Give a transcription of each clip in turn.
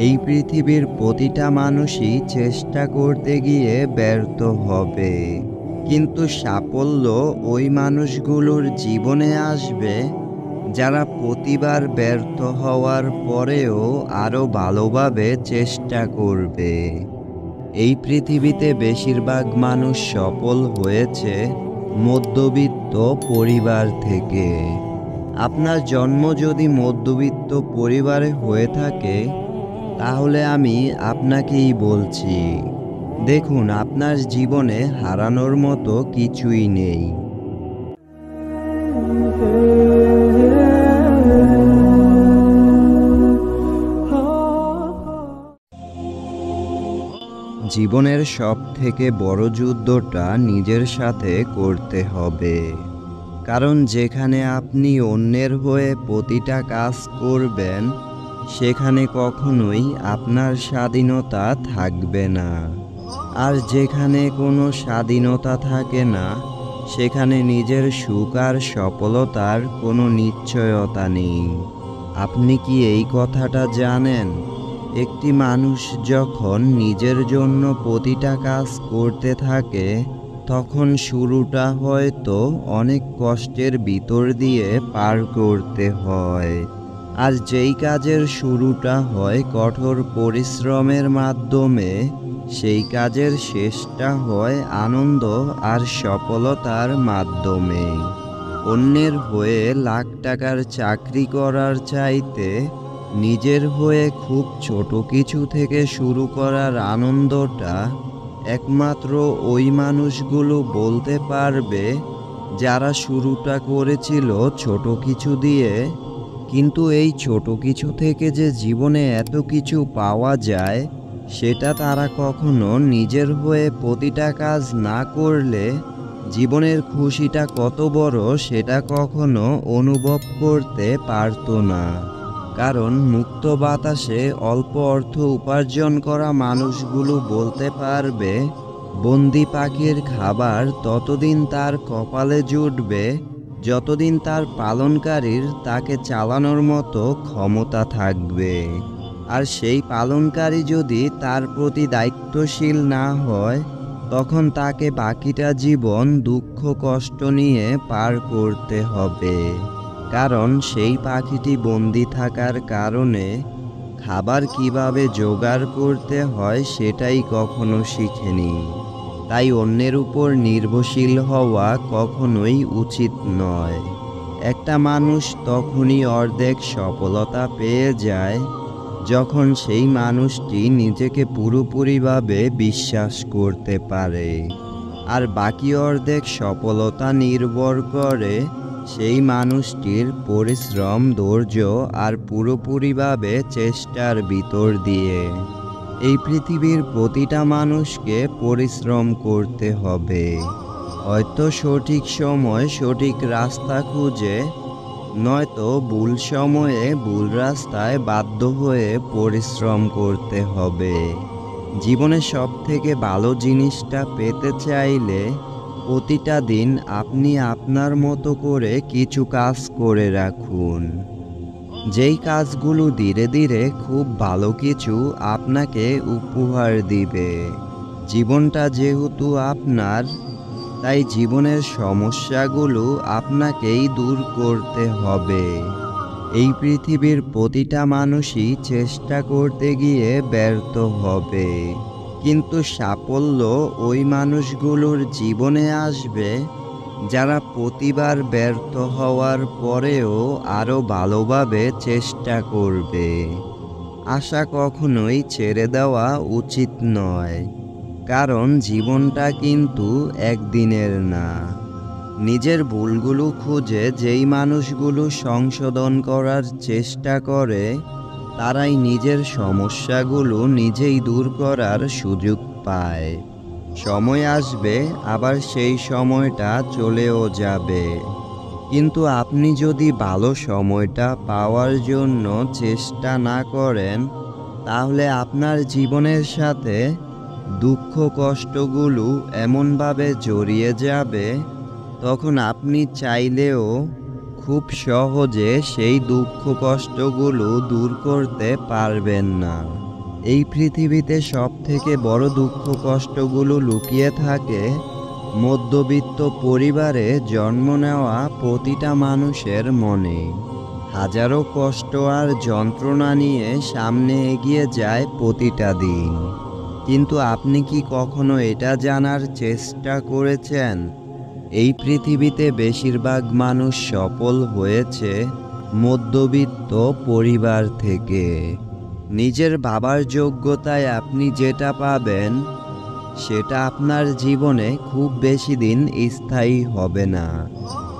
এই পৃথিবীর প্রতিটা মানুষই চেষ্টা করতে গিয়ে ব্যর্থ হবে, কিন্তু সাফল্য ওই মানুষগুলোর জীবনে আসবে যারা প্রতিবার ব্যর্থ হওয়ার পরেও আরও ভালোভাবে চেষ্টা করবে। এই পৃথিবীতে বেশিরভাগ মানুষ সফল হয়েছে মধ্যবিত্ত পরিবার থেকে। আপনার জন্ম যদি মধ্যবিত্ত পরিবারে হয়ে থাকে, তাহলে আমি আপনাকেই বলছি, দেখুন আপনার জীবনে হারানোর মতো কিছুই নেই। জীবনের সবথেকে বড় যুদ্ধটা নিজের সাথে করতে হবে, কারণ যেখানে আপনি অন্যের হয়ে প্রতিটা কাজ করবেন, সেখানে কখনোই আপনার স্বাধীনতা থাকবে না। আর যেখানে কোনো স্বাধীনতা থাকে না, সেখানে নিজের সুখ আর সফলতার কোনো নিশ্চয়তা নেই। আপনি কি এই কথাটা জানেন? একটি মানুষ যখন নিজের জন্য প্রতিটা কাজ করতে থাকে, তখন শুরুটা হয়তো অনেক কষ্টের ভিতর দিয়ে পার করতে হয়। আর যেই কাজের শুরুটা হয় কঠোর পরিশ্রমের মাধ্যমে, সেই কাজের শেষটা হয় আনন্দ আর সফলতার মাধ্যমে। অন্যের হয়ে লাখ টাকার চাকরি করার চাইতে নিজের হয়ে খুব ছোট কিছু থেকে শুরু করার আনন্দটা একমাত্র ওই মানুষগুলো বলতে পারবে যারা শুরুটা করেছিল ছোট কিছু দিয়ে। কিন্তু এই ছোট কিছু থেকে যে জীবনে এত কিছু পাওয়া যায়, সেটা তারা কখনো নিজের হয়ে প্রতিটা কাজ না করলে জীবনের খুশিটা কত বড় সেটা কখনো অনুভব করতে পারতো না। কারণ মুক্ত বাতাসে অল্প অর্থ উপার্জন করা মানুষগুলো বলতে পারবে, বন্দি পাখির খাবার ততদিন তার কপালে জুটবে যতদিন তার পালনকারীর তাকে চালানোর মতো ক্ষমতা থাকবে। আর সেই পালনকারী যদি তার প্রতি দায়িত্বশীল না হয়, তখন তাকে বাকিটা জীবন দুঃখ কষ্ট নিয়ে পার করতে হবে। কারণ সেই পাখিটি বন্দি থাকার কারণে খাবার কিভাবে জোগাড় করতে হয় সেটাই কখনো শিখেনি। তাই অন্যের উপর নির্ভরশীল হওয়া কখনোই উচিত নয়। একটা মানুষ তখনই অর্ধেক সফলতা পেয়ে যায় যখন সেই মানুষটি নিজেকে পুরোপুরিভাবে বিশ্বাস করতে পারে। আর বাকি অর্ধেক সফলতা নির্ভর করে সেই মানুষটির পরিশ্রম, ধৈর্য আর পুরোপুরিভাবে চেষ্টার ভিতর দিয়ে। এই পৃথিবীর প্রতিটা মানুষকে পরিশ্রম করতে হবে, হয়তো সঠিক সময় সঠিক রাস্তা খুঁজে, নয়তো ভুল সময়ে ভুল রাস্তায় বাধ্য হয়ে পরিশ্রম করতে হবে। জীবনে সবথেকে ভালো জিনিসটা পেতে চাইলে প্রতিটা দিন আপনি আপনার মতো করে কিছু কাজ করে রাখুন, যেই কাজগুলো ধীরে ধীরে খুব ভালো কিছু আপনাকে উপহার দিবে। জীবনটা যেহেতু আপনার, তাই জীবনের সমস্যাগুলো আপনাকেই দূর করতে হবে। এই পৃথিবীর প্রতিটা মানুষই চেষ্টা করতে গিয়ে ব্যর্থ হবে, কিন্তু সাফল্য ওই মানুষগুলোর জীবনে আসবে যারা প্রতিবার ব্যর্থ হওয়ার পরেও আরও ভালোভাবে চেষ্টা করবে। আশা কখনোই ছেড়ে দেওয়া উচিত নয়, কারণ জীবনটা কিন্তু একদিনের না। নিজের ভুলগুলো খুঁজে যেই মানুষগুলো সংশোধন করার চেষ্টা করে, তারাই নিজের সমস্যাগুলো নিজেই দূর করার সুযোগ পায়। সময় আসবে, আবার সেই সময়টা চলেও যাবে, কিন্তু আপনি যদি ভালো সময়টা পাওয়ার জন্য চেষ্টা না করেন, তাহলে আপনার জীবনের সাথে দুঃখ কষ্টগুলো এমনভাবে জড়িয়ে যাবে, তখন আপনি চাইলেও খুব সহজে সেই দুঃখ কষ্টগুলো দূর করতে পারবেন না। এই পৃথিবীতে সবথেকে বড় দুঃখ কষ্টগুলো লুকিয়ে থাকে মধ্যবিত্ত পরিবারে জন্ম নেওয়া প্রতিটা মানুষের মনে। হাজারো কষ্ট আর যন্ত্রণা নিয়ে সামনে এগিয়ে যায় প্রতিটা দিন। কিন্তু আপনি কি কখনো এটা জানার চেষ্টা করেছেন, এই পৃথিবীতে বেশিরভাগ মানুষ সফল হয়েছে মধ্যবিত্ত পরিবার থেকে? নিজের ভাবার যোগ্যতায় আপনি যেটা পাবেন সেটা আপনার জীবনে খুব বেশি দিন স্থায়ী হবে না।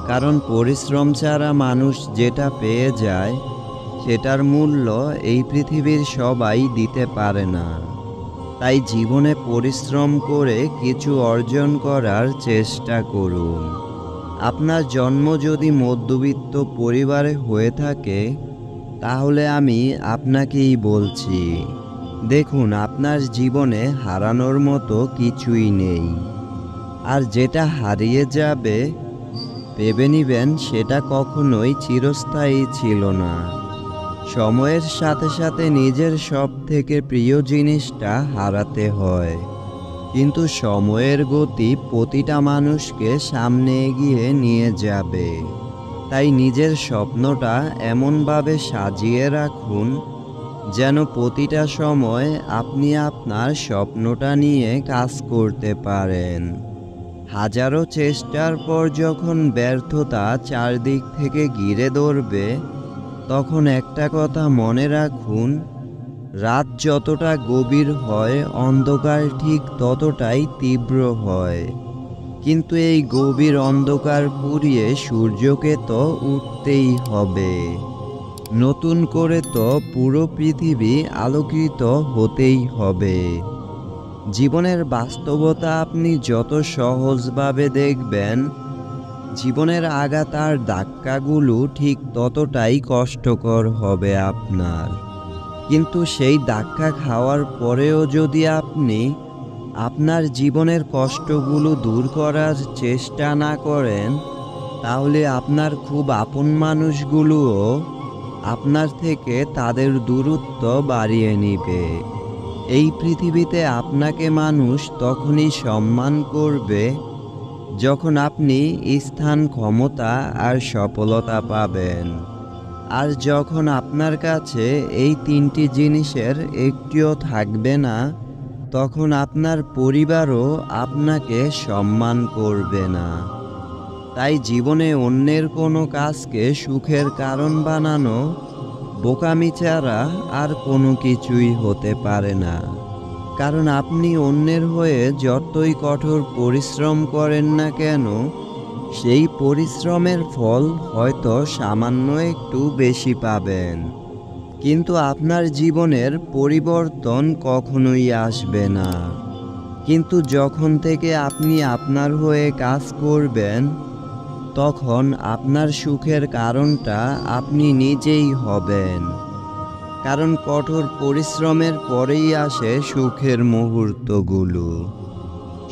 কারণ পরিশ্রম ছাড়া মানুষ যেটা পেয়ে যায় সেটার মূল্য এই পৃথিবীর সবাই দিতে পারে না। তাই জীবনে পরিশ্রম করে কিছু অর্জন করার চেষ্টা করুন। আপনার জন্ম যদি মধ্যবিত্ত পরিবারে হয়ে থাকে তাহলে আমি আপনাকেই বলছি, দেখুন আপনার জীবনে হারানোর মতো কিছুই নেই। আর যেটা হারিয়ে যাবে ভেবে নিবেন সেটা কখনোই চিরস্থায়ী ছিল না। সময়ের সাথে সাথে নিজের সবথেকে প্রিয় জিনিসটা হারাতে হয়, কিন্তু সময়ের গতি প্রতিটা মানুষকে সামনে এগিয়ে নিয়ে যাবে। তাই নিজের স্বপ্নটা এমনভাবে সাজিয়ে রাখুন যেন প্রতিটা সময় আপনি আপনার স্বপ্নটা নিয়ে কাজ করতে পারেন। হাজারো চেষ্টার পর যখন ব্যর্থতা চারদিক থেকে ঘিরে ধরবে তখন একটা কথা মনে রাখুন, রাত যতটা গভীর হয় অন্ধকার ঠিক ততটাই তীব্র হয়। কিন্তু এই গভীর অন্ধকার পুড়িয়ে সূর্যকে তো উঠতেই হবে। নতুন করে তো পুরো পৃথিবী আলোকিত হতেই হবে। জীবনের বাস্তবতা আপনি যত সহজভাবে দেখবেন, জীবনের আঘাত আর ধাক্কাগুলো ঠিক ততটাই কষ্টকর হবে আপনার। কিন্তু সেই ধাক্কা খাওয়ার পরেও যদি আপনি আপনার জীবনের কষ্টগুলো দূর করার চেষ্টা না করেন তাহলে আপনার খুব আপন মানুষগুলোও আপনার থেকে তাদের দূরত্ব বাড়িয়ে নেবে। এই পৃথিবীতে আপনাকে মানুষ তখনই সম্মান করবে যখন আপনি স্থান, ক্ষমতা আর সফলতা পাবেন। আর যখন আপনার কাছে এই তিনটি জিনিসের একটিও থাকবে না তখন আপনার পরিবারও আপনাকে সম্মান করবে না। তাই জীবনে অন্যের কোনো কাজকে সুখের কারণ বানানো বোকামি ছাড়া আর কোনো কিছুই হতে পারে না। কারণ আপনি অন্যের হয়ে যতই কঠোর পরিশ্রম করেন না কেন সেই পরিশ্রমের ফল হয়তো সামান্য একটু বেশি পাবেন, কিন্তু আপনার জীবনের পরিবর্তন কখনোই আসবে না। কিন্তু যখন থেকে আপনি আপনার হয়ে কাজ করবেন তখন আপনার সুখের কারণটা আপনি নিজেই হবেন। কারণ কঠোর পরিশ্রমের পরেই আসে সুখের মুহূর্তগুলো।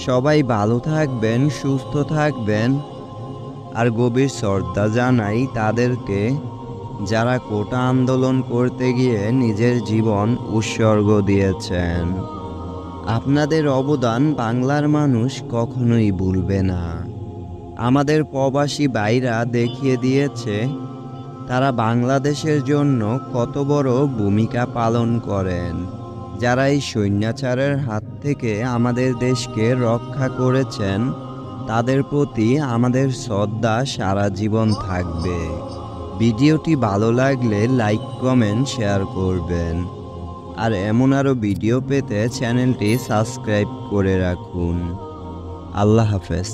সবাই ভালো থাকবেন, সুস্থ থাকবেন। আর গভীর শ্রদ্ধা জানাই তাদেরকে যারা কোটা আন্দোলন করতে গিয়ে নিজের জীবন উৎসর্গ দিয়েছেন। আপনাদের অবদান বাংলার মানুষ কখনোই ভুলবে না। আমাদের প্রবাসী ভাইরা দেখিয়ে দিয়েছে তারা বাংলাদেশের জন্য কত বড় ভূমিকা পালন করেন। যারা এই সৈন্যাচারের হাত থেকে আমাদের দেশকে রক্ষা করেছেন তাদের প্রতি আমাদের শ্রদ্ধা সারা জীবন থাকবে। ভিডিওটি ভালো লাগলে লাইক, কমেন্ট, শেয়ার করবেন। আর এমন আরও ভিডিও পেতে চ্যানেলটি সাবস্ক্রাইব করে রাখুন। আল্লাহ হাফেজ।